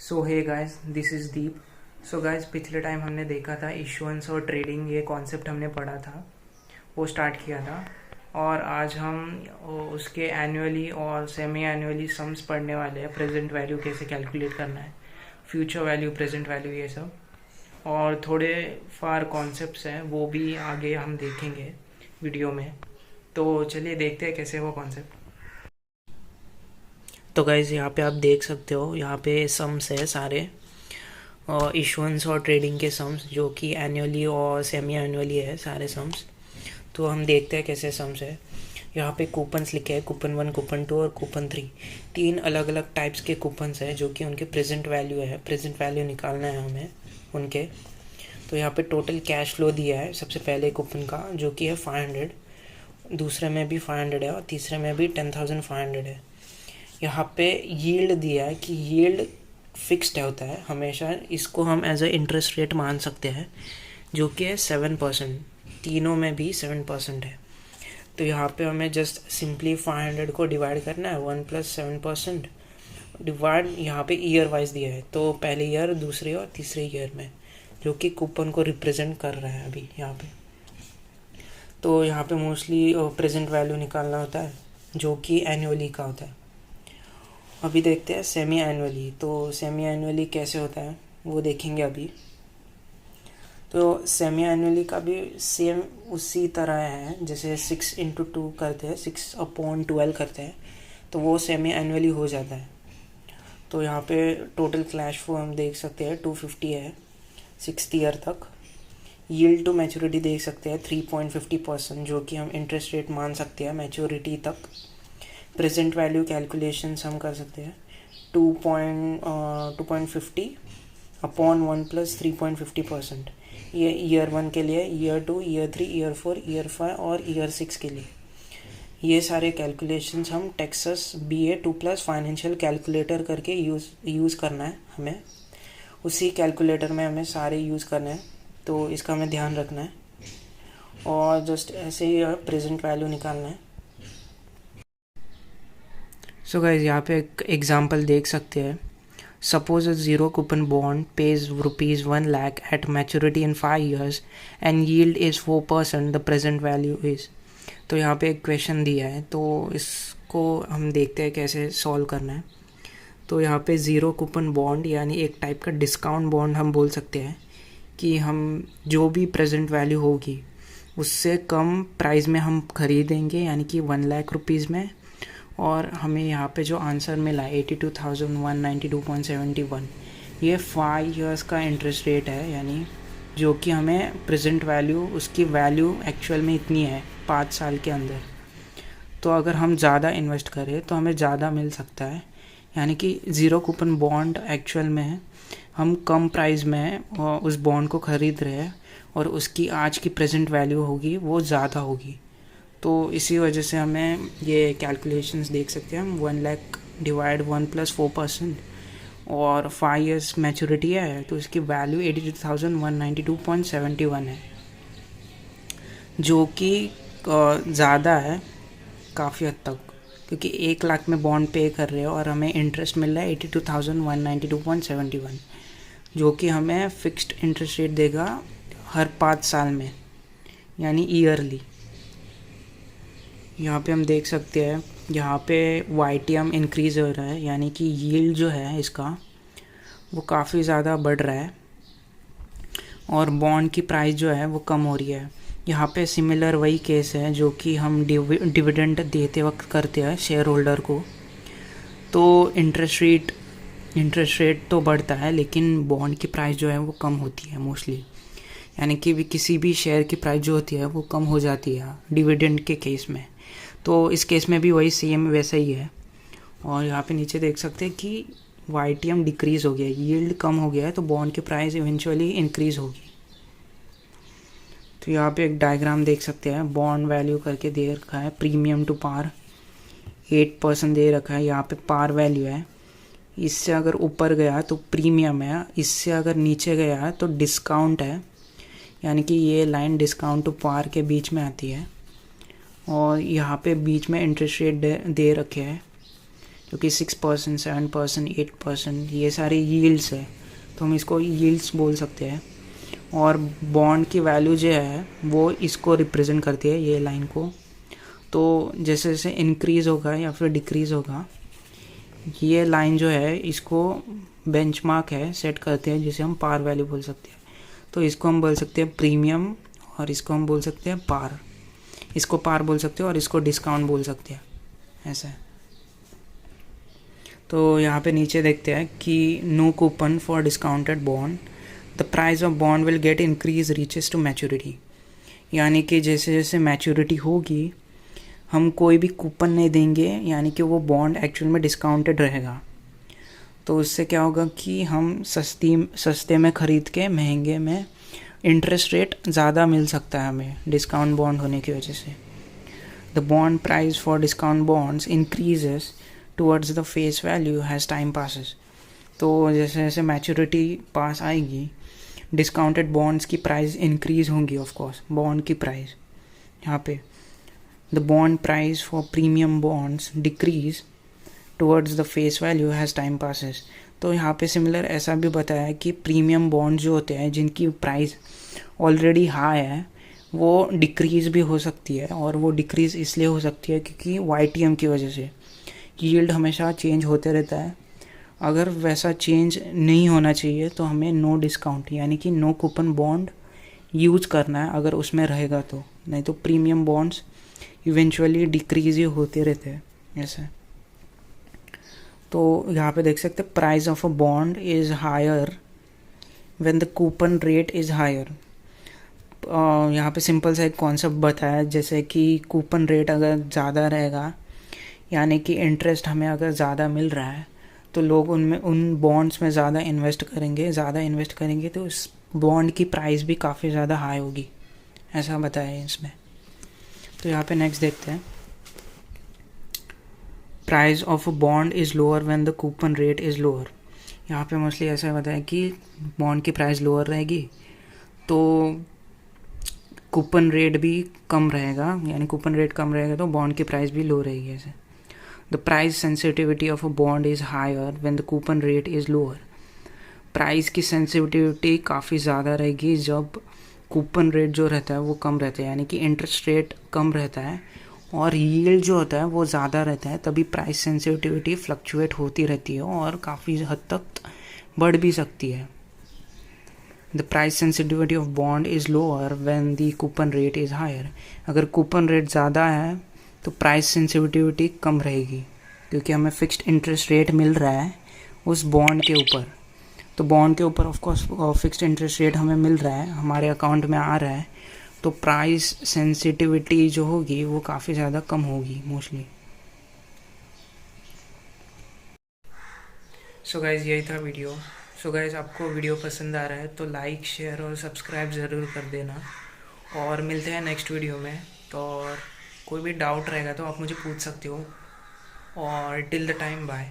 So hey guys, this is Deep. So guys, पिछले time हमने देखा था इशुएंस और ट्रेडिंग, ये कॉन्सेप्ट हमने पढ़ा था, वो स्टार्ट किया था। और आज हम उसके एनुअली और सेमी एनुअली सम्स पढ़ने वाले हैं। प्रेजेंट वैल्यू कैसे कैलकुलेट करना है, फ्यूचर वैल्यू, प्रेजेंट वैल्यू, ये सब। और थोड़े फार कॉन्सेप्ट्स हैं, वो भी आगे हम देखेंगे वीडियो में। तो चलिए देखते हैं कैसे वो कॉन्सेप्ट। तो गाइज, यहाँ पे आप देख सकते हो, यहाँ पे सम्स है सारे, और इशुएंस और ट्रेडिंग के सम्स, जो कि एनुअली और सेमी एनुअली है सारे सम्स। तो हम देखते हैं कैसे सम्स है। यहाँ पे कूपन्स लिखे हैं, कूपन 1, कूपन 2 और कूपन 3। 3 अलग अलग टाइप्स के कूपन्स हैं, जो कि उनके प्रेजेंट वैल्यू है। प्रेजेंट वैल्यू निकालना है हमें उनके। तो यहाँ पे टोटल कैश फ्लो दिया है सबसे पहले कूपन का, जो कि है 500। दूसरे में भी 500 है और तीसरे में भी 10,500 है। यहाँ पे यील्ड दिया है कि यील्ड फिक्स्ड होता है हमेशा, इसको हम एज अ इंटरेस्ट रेट मान सकते हैं, जो कि है 7%। तीनों में भी 7% है। तो यहाँ पे हमें जस्ट सिंपली 500 को डिवाइड करना है, 1 + 7%। डिवाइड यहाँ पे ईयर वाइज दिया है, तो पहले ईयर, दूसरे और तीसरे ईयर में, जो कि कूपन को रिप्रेजेंट कर रहा है अभी यहाँ पे। तो यहाँ पे मोस्टली प्रेजेंट वैल्यू निकालना होता है, जो कि एनुअली का होता है। अभी देखते हैं सेमी एनुअली। तो सेमी एनुअली कैसे होता है वो देखेंगे अभी। तो सेमी एनुअली का भी सेम उसी तरह है, जैसे 6 × 2 करते हैं, 6/12 करते हैं, तो वो सेमी एनुअली हो जाता है। तो यहाँ पे टोटल कैश फ्लो हम देख सकते हैं 250 है 6th ईयर तक। यील्ड टू मैच्योरिटी देख सकते हैं 3.50%, जो कि हम इंटरेस्ट रेट मान सकते हैं मैच्योरिटी तक। प्रेजेंट वैल्यू कैलकुलेशंस हम कर सकते हैं 2.50 अपॉन 1 + 3.50%। ये ईयर 1 के लिए, ईयर 2, ईयर 3, ईयर 4, ईयर 5 और ईयर 6 के लिए। ये सारे कैलकुलेशंस हम टेक्सास BA2+ फाइनेंशियल कैलकुलेटर करके यूज़ करना है हमें। उसी कैलकुलेटर में हमें सारे यूज़ करना है, तो इसका हमें ध्यान रखना है। और जस्ट ऐसे ही प्रेजेंट वैल्यू निकालना है। सो गाइज, यहाँ पे एक एग्जांपल देख सकते हैं। Suppose a 0 coupon bond page ₹1 lakh at maturity in 5 years and yield is 4%, the present value is. तो यहाँ पे एक क्वेश्चन दिया है, तो इसको हम देखते हैं कैसे सॉल्व करना है। तो यहाँ पे 0 कूपन बॉन्ड यानी एक टाइप का डिस्काउंट बॉन्ड हम बोल सकते हैं, कि हम जो भी प्रेजेंट वैल्यू होगी उससे कम प्राइस में हम खरीदेंगे, यानी कि 1 लाख रुपीज़ में। और हमें यहाँ पे जो आंसर मिला 82,192.71, ये 5 years का इंटरेस्ट रेट है, यानी जो कि हमें प्रेजेंट वैल्यू, उसकी वैल्यू एक्चुअल में इतनी है 5 साल के अंदर। तो अगर हम ज़्यादा इन्वेस्ट करें तो हमें ज़्यादा मिल सकता है, यानी कि 0 कूपन बॉन्ड एक्चुअल में हम कम प्राइस में उस बॉन्ड को ख़रीद रहे हैं, और उसकी आज की प्रेजेंट वैल्यू होगी वो ज़्यादा होगी। तो इसी वजह से हमें ये कैलकुलेशंस देख सकते हैं हम। 1 लाख डिवाइड 1 + 4%, और 5 years मैच्योरिटी है, तो इसकी वैल्यू 82,192.71 है, जो कि ज़्यादा है काफ़ी हद तक, क्योंकि 1 लाख में बॉन्ड पे कर रहे हो और हमें इंटरेस्ट मिल रहा है 82,192.71, जो कि हमें फिक्स्ड इंटरेस्ट रेट देगा हर 5 साल में, यानी ईयरली। यहाँ पे हम देख सकते हैं, यहाँ पे YTM इंक्रीज़ हो रहा है, यानी कि यील्ड जो है इसका वो काफ़ी ज़्यादा बढ़ रहा है, और बॉन्ड की प्राइस जो है वो कम हो रही है। यहाँ पे सिमिलर वही केस है जो कि हम डिविडेंड देते वक्त करते हैं शेयर होल्डर को। तो इंटरेस्ट रेट तो बढ़ता है, लेकिन बॉन्ड की प्राइस जो है वो कम होती है मोस्टली, यानी कि भी किसी भी शेयर की प्राइस जो होती है वो कम हो जाती है डिविडेंड के केस में। तो इस केस में भी वही सेम वैसा ही है। और यहाँ पे नीचे देख सकते हैं कि YTM डिक्रीज़ हो गया, यील्ड कम हो गया है, तो बॉन्ड की प्राइस इवेंचुअली इंक्रीज़ होगी। तो यहाँ पे एक डायग्राम देख सकते हैं, बॉन्ड वैल्यू करके दे रखा है, प्रीमियम टू पार 8% दे रखा है। यहाँ पे पार वैल्यू है, इससे अगर ऊपर गया तो प्रीमियम है, इससे अगर नीचे गया तो डिस्काउंट है, यानी कि ये लाइन डिस्काउंट टू पार के बीच में आती है। और यहाँ पे बीच में इंटरेस्ट रेट दे रखे हैं, जो कि 6%, 7%, 8%, ये सारे यील्ड्स है, तो हम इसको यील्ड्स बोल सकते हैं। और बॉन्ड की वैल्यू जो है वो इसको रिप्रेजेंट करती है, ये लाइन को। तो जैसे जैसे इंक्रीज़ होगा या फिर डिक्रीज़ होगा, ये लाइन जो है इसको बेंचमार्क है, सेट करते हैं, जिसे हम पार वैल्यू बोल सकते हैं। तो इसको हम बोल सकते हैं प्रीमियम, और इसको हम बोल सकते हैं पार। इसको पार बोल सकते हैं और इसको डिस्काउंट बोल सकते हैं, ऐसा है। तो यहाँ पे नीचे देखते हैं कि no coupon for discounted bond, the price of bond will get increase reaches to maturity. यानी कि जैसे जैसे मैच्योरिटी होगी हम कोई भी कूपन नहीं देंगे, यानी कि वो बॉन्ड एक्चुअल में डिस्काउंटेड रहेगा। तो उससे क्या होगा कि हम सस्ते में ख़रीद के महंगे में इंटरेस्ट रेट ज़्यादा मिल सकता है हमें, डिस्काउंट बॉन्ड होने की वजह से। The bond price for discount bonds increases towards the face value has time passes. तो जैसे जैसे मैच्योरिटी पास आएगी, डिस्काउंटेड बॉन्ड्स की प्राइस इंक्रीज़ होंगी, ऑफ कोर्स बॉन्ड की प्राइस। यहाँ पे the bond price for premium bonds decrease towards the face value has time passes. तो यहाँ पे सिमिलर ऐसा भी बताया है कि प्रीमियम बॉन्ड जो होते हैं जिनकी प्राइस ऑलरेडी हाई है, वो डिक्रीज़ भी हो सकती है। और वो डिक्रीज़ इसलिए हो सकती है क्योंकि YTM की वजह से यील्ड हमेशा चेंज होते रहता है। अगर वैसा चेंज नहीं होना चाहिए तो हमें नो डिस्काउंट यानी कि नो कूपन बॉन्ड यूज़ करना है, अगर उसमें रहेगा तो। नहीं तो प्रीमियम बॉन्ड्स इवेंचुअली डिक्रीज़ ही होते रहते हैं, ऐसा। तो यहाँ पे देख सकते हैं price of a bond is higher when the coupon rate is higher. यहाँ पे सिंपल सा एक कॉन्सेप्ट बताया, जैसे कि कूपन रेट अगर ज़्यादा रहेगा, यानी कि इंटरेस्ट हमें अगर ज़्यादा मिल रहा है, तो लोग उन बॉन्ड्स में ज़्यादा इन्वेस्ट करेंगे तो उस बॉन्ड की प्राइस भी काफ़ी ज़्यादा हाई होगी, ऐसा बताया है इसमें। तो यहाँ पे नेक्स्ट देखते हैं, price of a bond is lower when the coupon rate is lower. यहाँ पे मोस्टली ऐसा बताया कि बॉन्ड की प्राइस लोअर रहेगी तो कूपन रेट भी कम रहेगा, यानी कूपन रेट कम रहेगा तो बॉन्ड की प्राइस भी लो रहेगी, ऐसे। The price sensitivity of a bond is higher when the coupon rate is lower. Price की सेंसिटिविटी काफ़ी ज़्यादा रहेगी जब कूपन रेट जो रहता है वो कम रहता है, यानी कि इंटरेस्ट रेट कम रहता है और यील्ड जो होता है वो ज़्यादा रहता है, तभी प्राइस सेंसिटिविटी फ्लक्चुएट होती रहती है और काफ़ी हद तक बढ़ भी सकती है। The price sensitivity of bond is lower when the coupon rate is higher. अगर कूपन रेट ज़्यादा है तो प्राइस सेंसिटिविटी कम रहेगी, क्योंकि हमें फिक्स्ड इंटरेस्ट रेट मिल रहा है उस बॉन्ड के ऊपर। तो बॉन्ड के ऊपर ऑफकोर्स फिक्स्ड इंटरेस्ट रेट हमें मिल रहा है, हमारे अकाउंट में आ रहा है, तो प्राइस सेंसिटिविटी जो होगी वो काफ़ी ज़्यादा कम होगी मोस्टली। सो गाइज़ यही था वीडियो। सो गाइज़ आपको वीडियो पसंद आ रहा है तो लाइक, शेयर और सब्सक्राइब ज़रूर कर देना, और मिलते हैं नेक्स्ट वीडियो में। तो और कोई भी डाउट रहेगा तो आप मुझे पूछ सकते हो, और टिल द टाइम बाय।